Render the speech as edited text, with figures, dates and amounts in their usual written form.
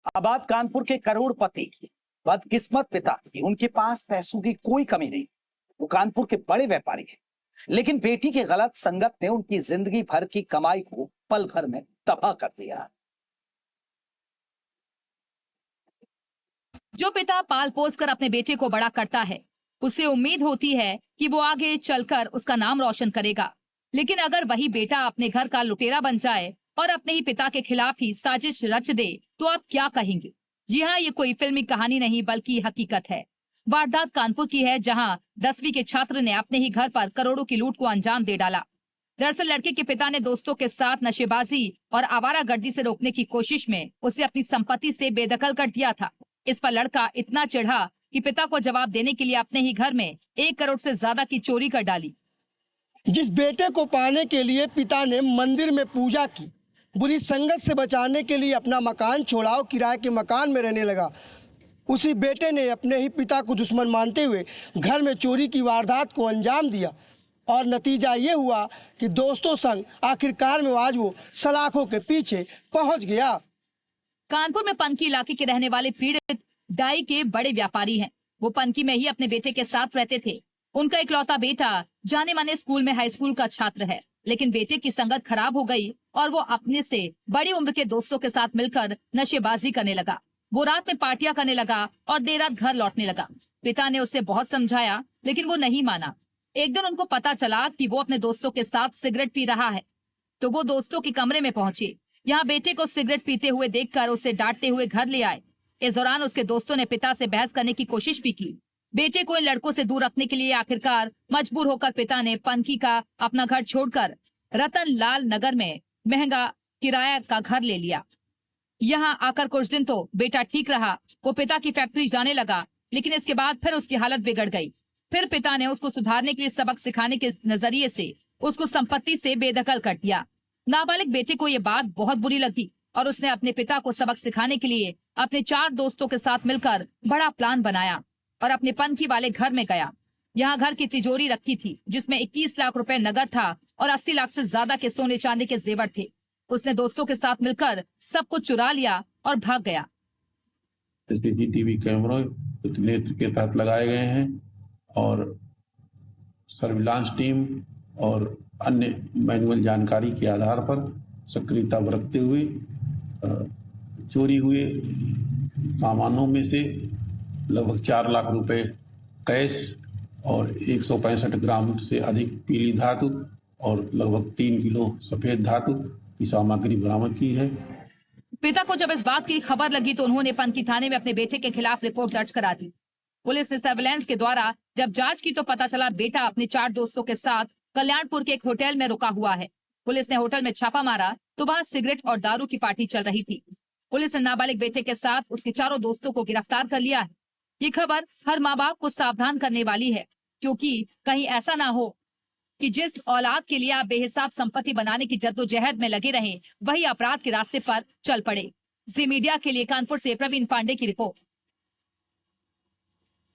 आबाद कानपुर के करोड़पति की बदकिस्मत पिता की, उनके पास पैसों की कोई कमी नहीं। वो कानपुर के बड़े व्यापारी हैं, लेकिन बेटी की गलत संगत ने उनकी जिंदगी भर की कमाई को पल भर में तबाह कर दिया। जो पिता पाल पोस कर अपने बेटे को बड़ा करता है, उसे उम्मीद होती है कि वो आगे चलकर उसका नाम रोशन करेगा। लेकिन अगर वही बेटा अपने घर का लुटेरा बन जाए और अपने ही पिता के खिलाफ ही साजिश रच दे, तो आप क्या कहेंगे? जी हाँ, ये कोई फिल्मी कहानी नहीं बल्कि हकीकत है। वारदात कानपुर की है, जहाँ 10वीं के छात्र ने अपने ही घर पर करोड़ों की लूट को अंजाम दे डाला। दरअसल लड़के के पिता ने दोस्तों के साथ नशेबाजी और आवारागर्दी से रोकने की कोशिश में उसे अपनी संपत्ति से बेदखल कर दिया था। इस पर लड़का इतना चिढ़ा कि पिता को जवाब देने के लिए अपने ही घर में 1 करोड़ से ज्यादा की चोरी कर डाली। जिस बेटे को पाने के लिए पिता ने मंदिर में पूजा की, बुरी संगत से बचाने के लिए अपना मकान छोड़ा और किराए के मकान में रहने लगा, उसी बेटे ने अपने ही पिता को दुश्मन मानते हुए घर में चोरी की वारदात को अंजाम दिया। और नतीजा ये हुआ कि दोस्तों संग आखिरकार में आज वो सलाखों के पीछे पहुंच गया। कानपुर में पनकी इलाके के रहने वाले पीड़ित डाई के बड़े व्यापारी हैं। वो पनकी में ही अपने बेटे के साथ रहते थे। उनका इकलौता बेटा जाने माने स्कूल में हाई स्कूल का छात्र है, लेकिन बेटे की संगत खराब हो गई और वो अपने से बड़ी उम्र के दोस्तों के साथ मिलकर नशेबाजी करने लगा। वो रात में पार्टियां करने लगा और देर रात घर लौटने लगा। पिता ने उसे बहुत समझाया, लेकिन वो नहीं माना। एक दिन उनको पता चला कि वो अपने दोस्तों के साथ सिगरेट पी रहा है, तो वो दोस्तों के कमरे में पहुंचे। यहाँ बेटे को सिगरेट पीते हुए देखकर उसे डांटते हुए घर ले आए। इस दौरान उसके दोस्तों ने पिता से बहस करने की कोशिश भी की। बेटे को इन लड़कों से दूर रखने के लिए आखिरकार मजबूर होकर पिता ने पनकी का अपना घर छोड़कर रतन लाल नगर में महंगा किराया का घर ले लिया। यहाँ आकर कुछ दिन तो बेटा ठीक रहा, वो पिता की फैक्ट्री जाने लगा, लेकिन इसके बाद फिर उसकी हालत बिगड़ गई। फिर पिता ने उसको सुधारने के लिए सबक सिखाने के नजरिए से उसको संपत्ति से बेदखल कर दिया। नाबालिग बेटे को ये बात बहुत बुरी लगी और उसने अपने पिता को सबक सिखाने के लिए अपने 4 दोस्तों के साथ मिलकर बड़ा प्लान बनाया और अपने पनकी वाले घर में गया। यहाँ घर की तिजोरी रखी थी, जिसमें 21 लाख रुपए नगद था और 80 लाख से ज्यादा के सोने चांदी के जेवर थे। उसने दोस्तों के साथ मिलकर सब कुछ चुरा लिया और भाग गया। सीसीटीवी कैमरे नेत्र के तहत लगाए गए हैं और सर्विलांस टीम और अन्य मैनुअल जानकारी के आधार पर सक्रियता बरतते हुए चोरी हुए सामानों में से लगभग 4 लाख रुपए कैश और 165 ग्राम से अधिक पीली धातु और लगभग 3 किलो सफेद धातु की सामग्री बरामद की है। पिता को जब इस बात की खबर लगी तो उन्होंने पनकी थाने में अपने बेटे के खिलाफ रिपोर्ट दर्ज करा दी। पुलिस ने सर्विलांस के द्वारा जब जांच की तो पता चला बेटा अपने 4 दोस्तों के साथ कल्याणपुर के एक होटल में रुका हुआ है। पुलिस ने होटल में छापा मारा तो वहाँ सिगरेट और दारू की पार्टी चल रही थी। पुलिस ने नाबालिग बेटे के साथ उसके 4 दोस्तों को गिरफ्तार कर लिया है। ये खबर हर माँ बाप को सावधान करने वाली है, क्योंकि कहीं ऐसा ना हो कि जिस औलाद के लिए आप बेहिसाब संपत्ति बनाने की जद्दोजहद में लगे रहें, वही अपराध के रास्ते पर चल पड़े। जी मीडिया के लिए कानपुर से प्रवीण पांडे की रिपोर्ट।